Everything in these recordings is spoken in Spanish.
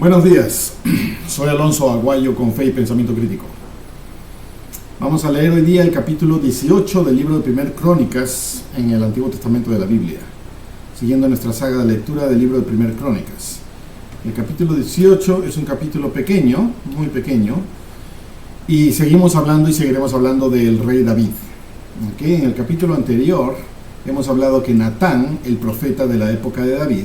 Buenos días, soy Alonso Aguayo con Fe y Pensamiento Crítico. Vamos a leer hoy día el capítulo 18 del libro de 1 Crónicas en el Antiguo Testamento de la Biblia, siguiendo nuestra saga de lectura del libro de 1 Crónicas. El capítulo 18 es un capítulo pequeño, muy pequeño, y seguimos hablando y seguiremos hablando del rey David. ¿Okay? En el capítulo anterior hemos hablado que Natán, el profeta de la época de David,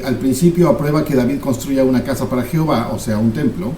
al principio aprueba que David construya una casa para Jehová, o sea, un templo,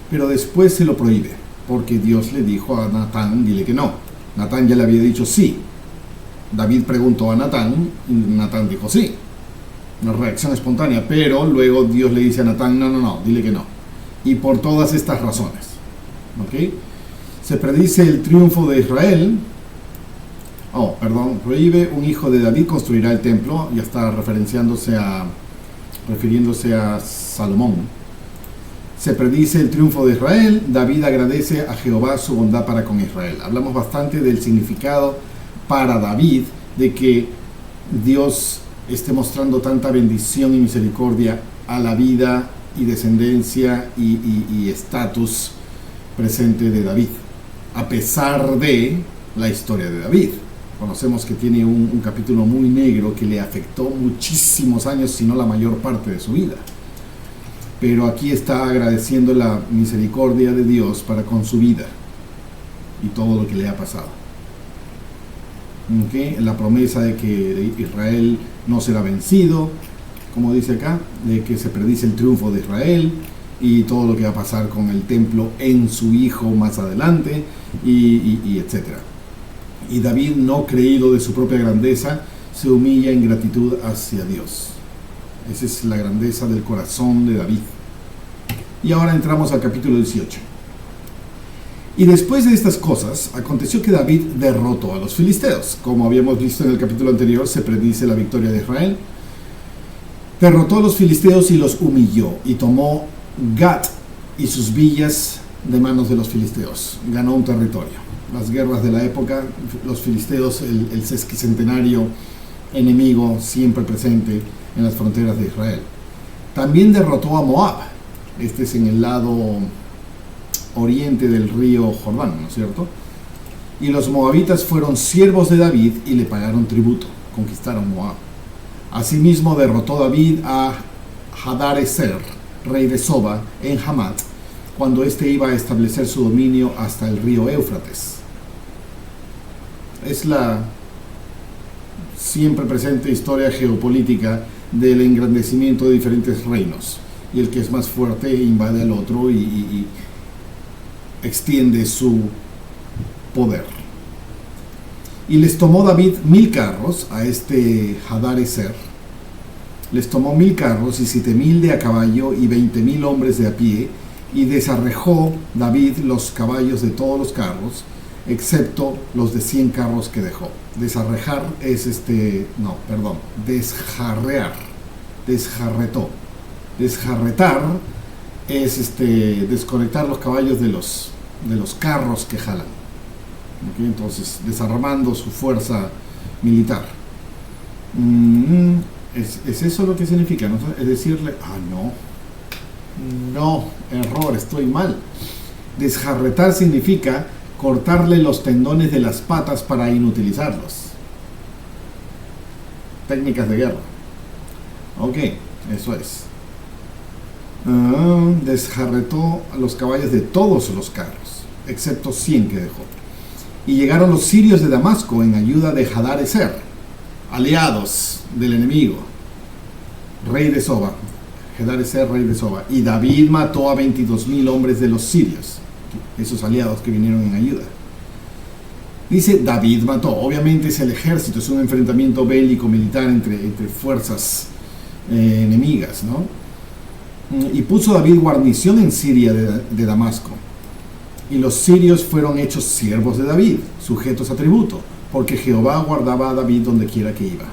pero después se lo prohíbe, porque Dios le dijo a Natán, dile que no. Natán ya le había dicho sí. David preguntó a Natán, y Natán dijo sí. Una reacción espontánea, pero luego Dios le dice a Natán, no, dile que no. Y por todas estas razones. ¿Okay? Se predice el triunfo de Israel. Prohíbe un hijo de David construirá el templo, ya está refiriéndose a Salomón. Se predice el triunfo de Israel. David agradece a Jehová su bondad para con Israel. Hablamos bastante del significado para David de que Dios esté mostrando tanta bendición y misericordia a la vida y descendencia y estatus presente de David, a pesar de la historia de David. Conocemos que tiene un capítulo muy negro que le afectó muchísimos años, si no la mayor parte de su vida. Pero aquí está agradeciendo la misericordia de Dios para con su vida y todo lo que le ha pasado. ¿Okay? La promesa de que Israel no será vencido, como dice acá, de que se predice el triunfo de Israel y todo lo que va a pasar con el templo en su hijo más adelante, y etcétera. Y David, no creído de su propia grandeza, se humilla en gratitud hacia Dios. Esa es la grandeza del corazón de David. Y ahora entramos al capítulo 18. Y después de estas cosas, aconteció que David derrotó a los filisteos. Como habíamos visto en el capítulo anterior, se predice la victoria de Israel. Derrotó a los filisteos y los humilló, y tomó Gat y sus villas de manos de los filisteos. Ganó un territorio. Las guerras de la época, los filisteos, el sesquicentenario enemigo siempre presente en las fronteras de Israel. También derrotó a Moab. Este es en el lado oriente del río Jordán, ¿no es cierto? Y los moabitas fueron siervos de David y le pagaron tributo, conquistaron Moab. Asimismo derrotó David a Hadar-ezer, rey de Soba, en Hamat, cuando éste iba a establecer su dominio hasta el río Éufrates. Es la siempre presente historia geopolítica del engrandecimiento de diferentes reinos, y el que es más fuerte invade al otro y extiende su poder. Y les tomó David 1000 carros a este Hadar-ezer. Les tomó 1000 carros y 7000 de a caballo y 20.000 hombres de a pie, y desarrejó David los caballos de todos los carros, excepto los de 100 carros que dejó. Desarrejar es desjarrear. Desjarretó. Desjarretar es desconectar los caballos de los carros que jalan. ¿Okay? Entonces, desarmando su fuerza militar. ¿Es eso lo que significa? ¿No? Es decirle, no, error, estoy mal. Desjarretar significa cortarle los tendones de las patas para inutilizarlos. Técnicas de guerra. Ok, eso es. Desjarretó a los caballos de todos los carros, excepto 100 que dejó. Y llegaron los sirios de Damasco en ayuda de Hadar-ezer, aliados del enemigo, rey de Soba. Hadar-ezer, rey de Soba. Y David mató a 22.000 hombres de los sirios, esos aliados que vinieron en ayuda. Dice David mató. Obviamente es el ejército, es un enfrentamiento bélico militar entre fuerzas enemigas, ¿no? Y puso David guarnición en Siria de Damasco. Y los sirios fueron hechos siervos de David, sujetos a tributo, porque Jehová guardaba a David donde quiera que iba.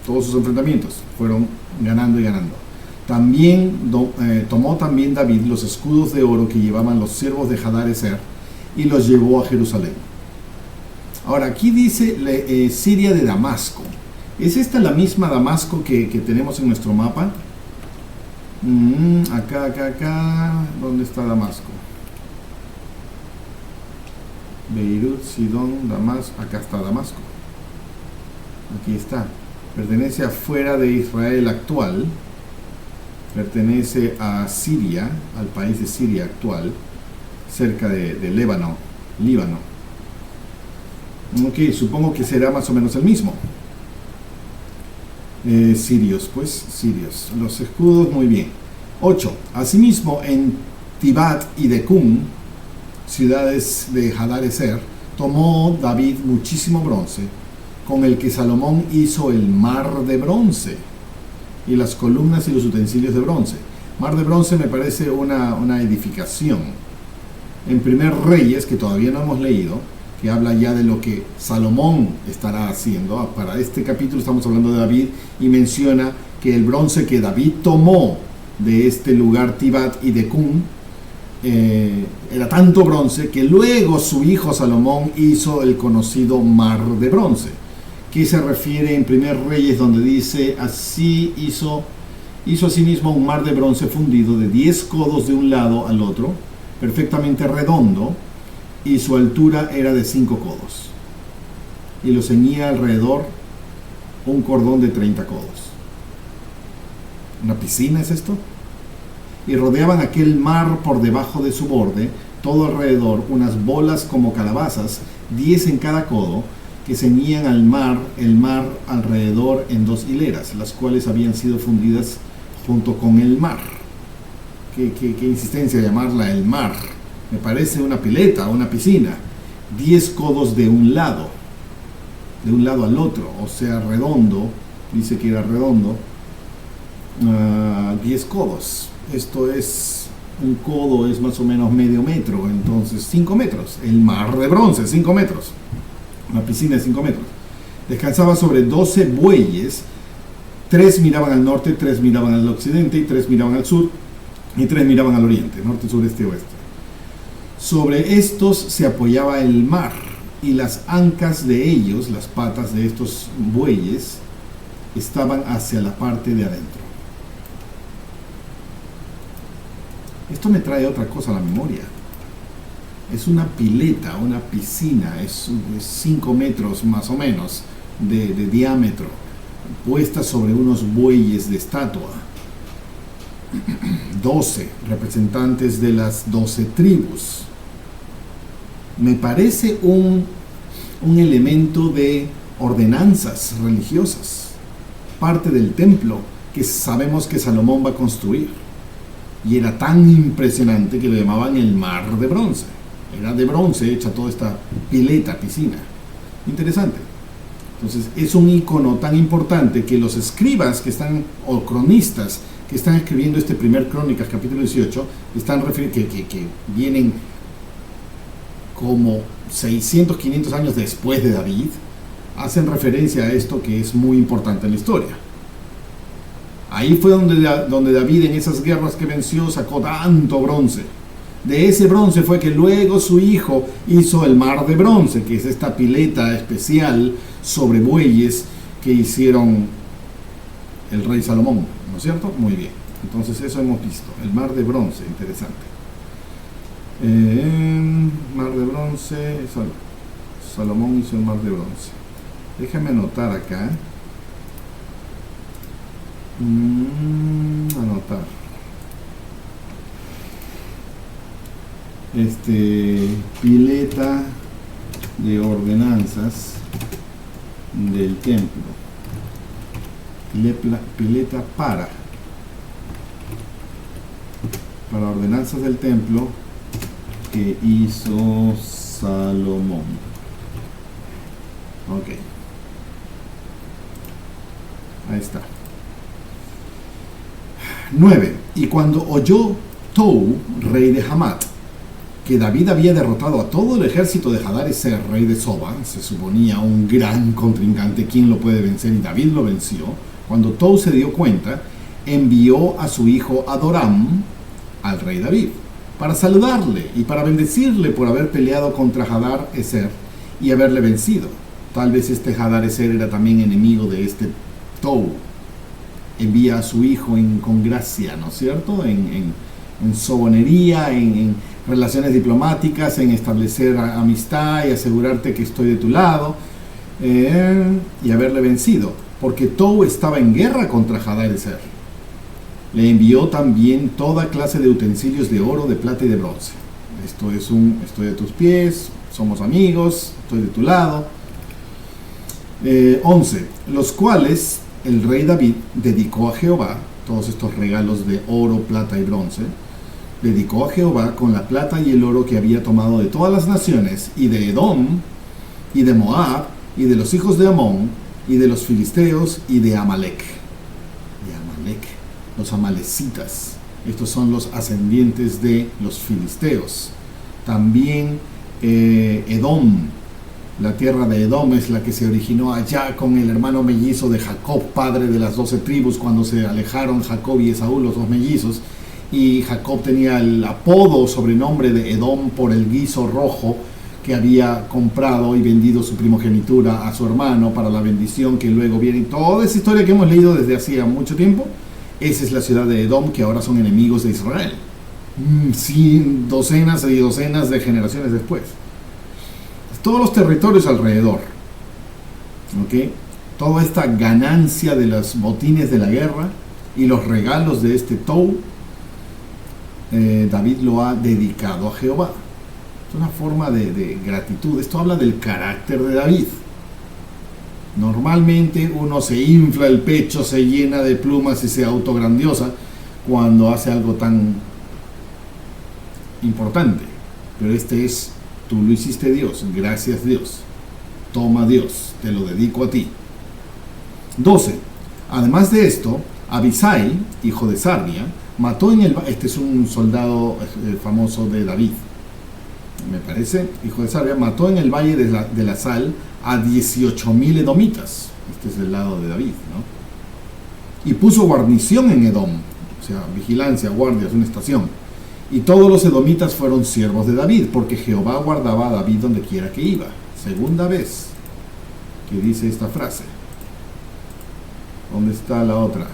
Todos sus enfrentamientos fueron ganando y ganando. También tomó también David los escudos de oro que llevaban los siervos de Hadar-ezer y los llevó a Jerusalén. Ahora aquí dice Siria de Damasco. ¿Es esta la misma Damasco que tenemos en nuestro mapa? Acá. ¿Dónde está Damasco? Beirut, Sidón, Damasco. Acá está Damasco. Aquí está. Pertenece afuera de Israel actual. Pertenece a Siria, al país de Siria actual, cerca de Líbano. Ok, supongo que será más o menos el mismo. Sirios. Los escudos, muy bien. 8. Asimismo, en Tibat y Decum, ciudades de Hadar-Ezer, tomó David muchísimo bronce, con el que Salomón hizo el mar de bronce, y las columnas y los utensilios de bronce. Mar de bronce me parece una edificación. En Primer Reyes, que todavía no hemos leído, que habla ya de lo que Salomón estará haciendo. Para este capítulo estamos hablando de David y menciona que el bronce que David tomó de este lugar Tibat y Decum era tanto bronce que luego su hijo Salomón hizo el conocido mar de bronce, que se refiere en Primer Reyes, donde dice: así hizo asimismo un mar de bronce fundido de 10 codos de un lado al otro, perfectamente redondo, y su altura era de 5 codos, y lo ceñía alrededor un cordón de 30 codos. ¿Una piscina es esto? Y rodeaban aquel mar por debajo de su borde, todo alrededor, unas bolas como calabazas, 10 en cada codo, que ceñían el mar alrededor en 2 hileras, las cuales habían sido fundidas junto con el mar. Qué insistencia llamarla el mar. Me parece una pileta, una piscina. 10 codos de un lado al otro, o sea, redondo. Dice que era redondo. 10 codos. Esto es, un codo es más o menos medio metro, entonces 5 metros. El mar de bronce, 5 metros. Una piscina de 5 metros. Descansaba sobre 12 bueyes. 3 miraban al norte, 3 miraban al occidente, y 3 miraban al sur, y 3 miraban al oriente, norte, sur, este, oeste. Sobre estos se apoyaba el mar, y las ancas de ellos, las patas de estos bueyes, estaban hacia la parte de adentro. Esto me trae otra cosa a la memoria. Es una pileta, una piscina, es 5 metros más o menos de diámetro, puesta sobre unos bueyes de estatua. 12 representantes de las 12 tribus. Me parece un elemento de ordenanzas religiosas, parte del templo que sabemos que Salomón va a construir. Y era tan impresionante que lo llamaban el mar de bronce. Era de bronce hecha toda esta pileta, piscina. Interesante. Entonces es un icono tan importante que los escribas que están, o cronistas que están escribiendo este primer Crónicas capítulo 18, están que vienen como 600, 500 años después de David, hacen referencia a esto que es muy importante en la historia. Ahí fue donde David, en esas guerras que venció, sacó tanto bronce. De ese bronce fue que luego su hijo hizo el mar de bronce, que es esta pileta especial sobre bueyes que hicieron el rey Salomón, ¿no es cierto? Muy bien. Entonces eso hemos visto, el mar de bronce, interesante. Mar de bronce, Salomón hizo el mar de bronce. Déjame anotar acá. Anotar. Pileta de ordenanzas del templo. Pileta para ordenanzas del templo que hizo Salomón. Ok. Ahí está. 9. Y cuando oyó Tou, rey de Hamat, que David había derrotado a todo el ejército de Hadar-Ezer, rey de Soba, se suponía un gran contrincante, ¿quién lo puede vencer? Y David lo venció. Cuando Tou se dio cuenta, envió a su hijo Adoram al rey David para saludarle y para bendecirle por haber peleado contra Hadar-Ezer y haberle vencido. Tal vez este Hadar-Ezer era también enemigo de este Tou. envía a su hijo con gracia, ¿no es cierto? En sobonería, en relaciones diplomáticas, en establecer amistad y asegurarte que estoy de tu lado, y haberle vencido, porque Tou estaba en guerra contra Hadarezer. Le envió también toda clase de utensilios de oro, de plata y de bronce. Esto es estoy de tus pies, somos amigos, estoy de tu lado. 11. Los cuales el rey David dedicó a Jehová, todos estos regalos de oro, plata y bronce, dedicó a Jehová con la plata y el oro que había tomado de todas las naciones, y de Edom, y de Moab, y de los hijos de Amón, y de los filisteos, y de Amalek. Los amalecitas. Estos son los ascendientes de los filisteos. También Edom, la tierra de Edom es la que se originó allá con el hermano mellizo de Jacob, padre de las 12 tribus, cuando se alejaron Jacob y Esaú, los dos mellizos, y Jacob tenía el apodo, sobrenombre de Edom por el guiso rojo que había comprado y vendido su primogenitura a su hermano para la bendición que luego viene. Toda esa historia que hemos leído desde hacía mucho tiempo. Esa es la ciudad de Edom, que ahora son enemigos de Israel. Docenas y docenas de generaciones después. Todos los territorios alrededor. ¿Okay? Toda esta ganancia de los botines de la guerra y los regalos de este Tou, David lo ha dedicado a Jehová. Es una forma de gratitud. Esto habla del carácter de David. Normalmente uno se infla el pecho, se llena de plumas y se autograndiosa cuando hace algo tan importante. Pero tú lo hiciste Dios, gracias Dios. Toma Dios, te lo dedico a ti. 12. Además de esto, Abisai, hijo de Sarvia, mató este es un soldado famoso de David, me parece, hijo de Sarvia, mató en el valle de la Sal a 18,000 edomitas. Este es el lado de David, ¿no? Y puso guarnición en Edom, o sea, vigilancia, guardias, una estación. Y todos los edomitas fueron siervos de David, porque Jehová guardaba a David donde quiera que iba. Segunda vez que dice esta frase. ¿Dónde está la otra?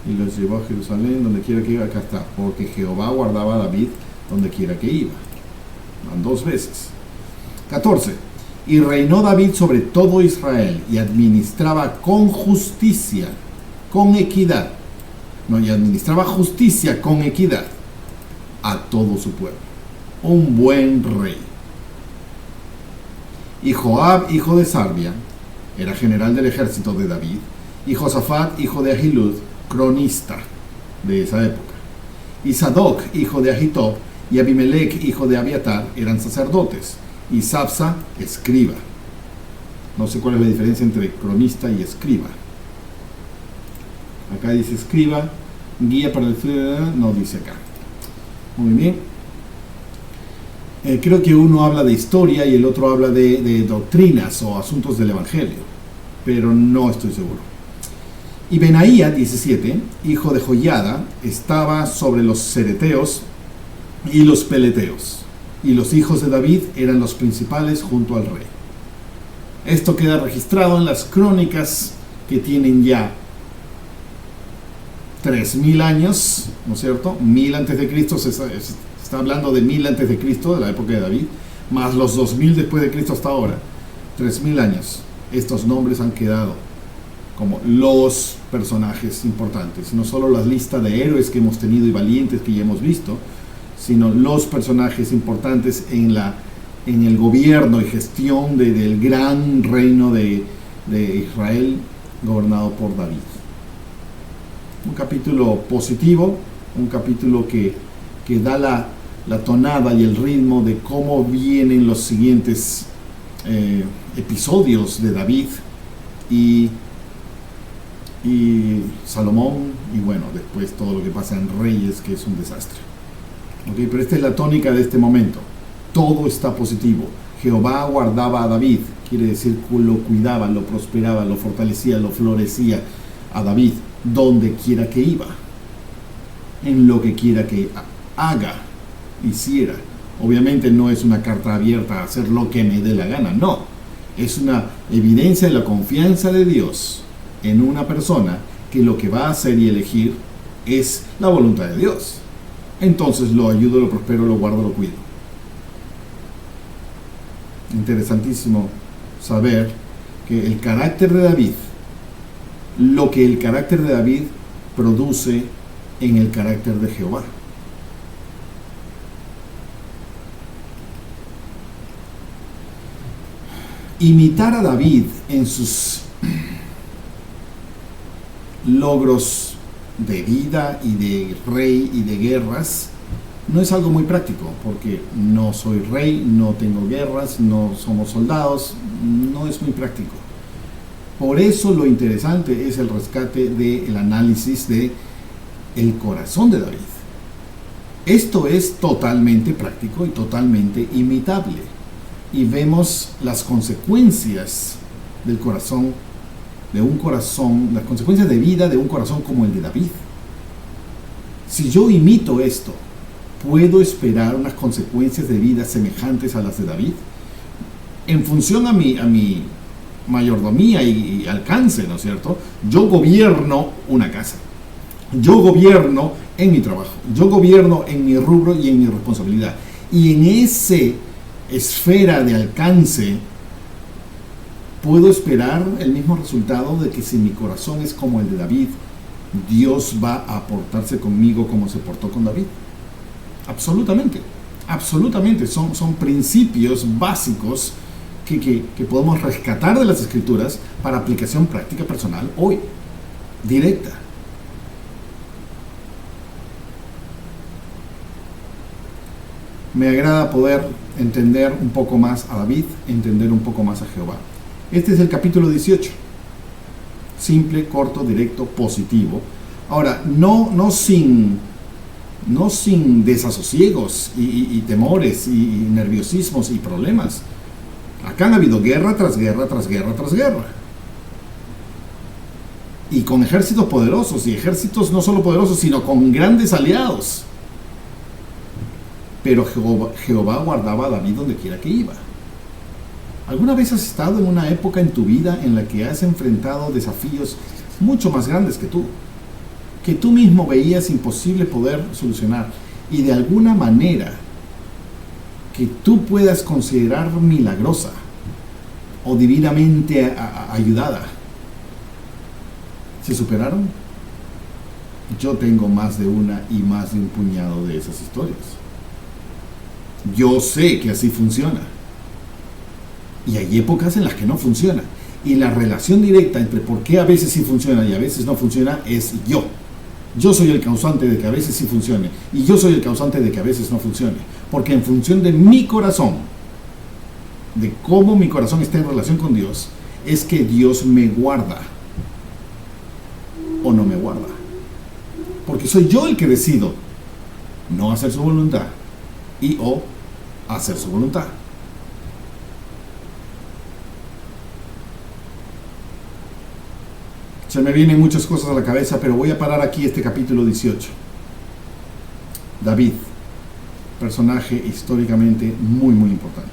Y los llevó a Jerusalén donde quiera que iba. Acá está, porque Jehová guardaba a David donde quiera que iba. Van 2 veces. 14. Y reinó David sobre todo Israel, y administraba con justicia, con equidad. Y administraba justicia con equidad a todo su pueblo. Un buen rey. Y Joab, hijo de Sarvia, era general del ejército de David, y Josafat, hijo de Ahilud, cronista de esa época. Y Sadoc, hijo de Ahitob, y Abimelech, hijo de Abiatar, eran sacerdotes, y Sapsa, escriba. No sé cuál es la diferencia entre cronista y escriba. Acá dice escriba, guía para el ciudadano, no dice acá. Muy bien. Creo que uno habla de historia y el otro habla de doctrinas o asuntos del evangelio, pero no estoy seguro. Y Benaía, 17, hijo de Joiada, estaba sobre los cereteos y los peleteos, y los hijos de David eran los principales junto al rey. Esto queda registrado en las crónicas que tienen ya 3,000 años, ¿no es cierto? 1000 antes de Cristo, se está hablando de 1000 antes de Cristo, de la época de David, más los 2000 después de Cristo hasta ahora, 3000 años. Estos nombres han quedado como los personajes importantes, no solo la lista de héroes que hemos tenido y valientes que ya hemos visto, sino los personajes importantes en el gobierno y gestión del gran reino de Israel gobernado por David. Un capítulo positivo, un capítulo que da la tonada y el ritmo de cómo vienen los siguientes episodios de David y Salomón, y bueno, después todo lo que pasa en Reyes, que es un desastre. Okay, pero esta es la tónica de este momento. Todo está positivo. Jehová guardaba a David, quiere decir que lo cuidaba, lo prosperaba, lo fortalecía, lo florecía a David donde quiera que iba, en lo que quiera que haga, hiciera. Obviamente no es una carta abierta a hacer lo que me dé la gana, no. Es una evidencia de la confianza de Dios en una persona que lo que va a hacer y elegir es la voluntad de Dios. Entonces lo ayudo, lo prospero, lo guardo, lo cuido. Interesantísimo saber que el carácter de David, lo que el carácter de David produce en el carácter de Jehová. Imitar a David en sus logros de vida y de rey y de guerras no es algo muy práctico, porque no soy rey, no tengo guerras, no somos soldados, no es muy práctico. Por eso lo interesante es el rescate del análisis de el corazón de David. Esto es totalmente práctico y totalmente imitable. Y vemos las consecuencias del corazón, de un corazón, las consecuencias de vida de un corazón como el de David. Si yo imito esto, ¿puedo esperar unas consecuencias de vida semejantes a las de David? En función a mi mayordomía y alcance, ¿no es cierto? Yo gobierno una casa. Yo gobierno en mi trabajo. Yo gobierno en mi rubro y en mi responsabilidad. Y en ese esfera de alcance puedo esperar el mismo resultado de que si mi corazón es como el de David, Dios va a portarse conmigo como se portó con David. Absolutamente, absolutamente. Son principios básicos que podemos rescatar de las Escrituras para aplicación práctica personal hoy, directa. Me agrada poder entender un poco más a David, entender un poco más a Jehová. Este es el capítulo 18. Simple, corto, directo, positivo. Ahora, no sin desasosiegos y temores y nerviosismos y problemas. Acá han habido guerra tras guerra, tras guerra, tras guerra. Y con ejércitos poderosos, y ejércitos no solo poderosos, sino con grandes aliados. Pero Jehová guardaba a David donde quiera que iba. ¿Alguna vez has estado en una época en tu vida en la que has enfrentado desafíos mucho más grandes que tú mismo veías imposible poder solucionar, y de alguna manera que tú puedas considerar milagrosa o divinamente ayudada, se superaron? Yo tengo más de una y más de un puñado de esas historias. Yo sé que así funciona. Y hay épocas en las que no funciona. Y la relación directa entre por qué a veces sí funciona y a veces no funciona es yo. Yo soy el causante de que a veces sí funcione. Y yo soy el causante de que a veces no funcione. Porque en función de mi corazón, de cómo mi corazón está en relación con Dios, es que Dios me guarda o no me guarda. Porque soy yo el que decido no hacer su voluntad y o hacer su voluntad. Se me vienen muchas cosas a la cabeza, pero voy a parar aquí este capítulo 18. David, personaje históricamente muy, muy importante.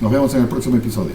Nos vemos en el próximo episodio.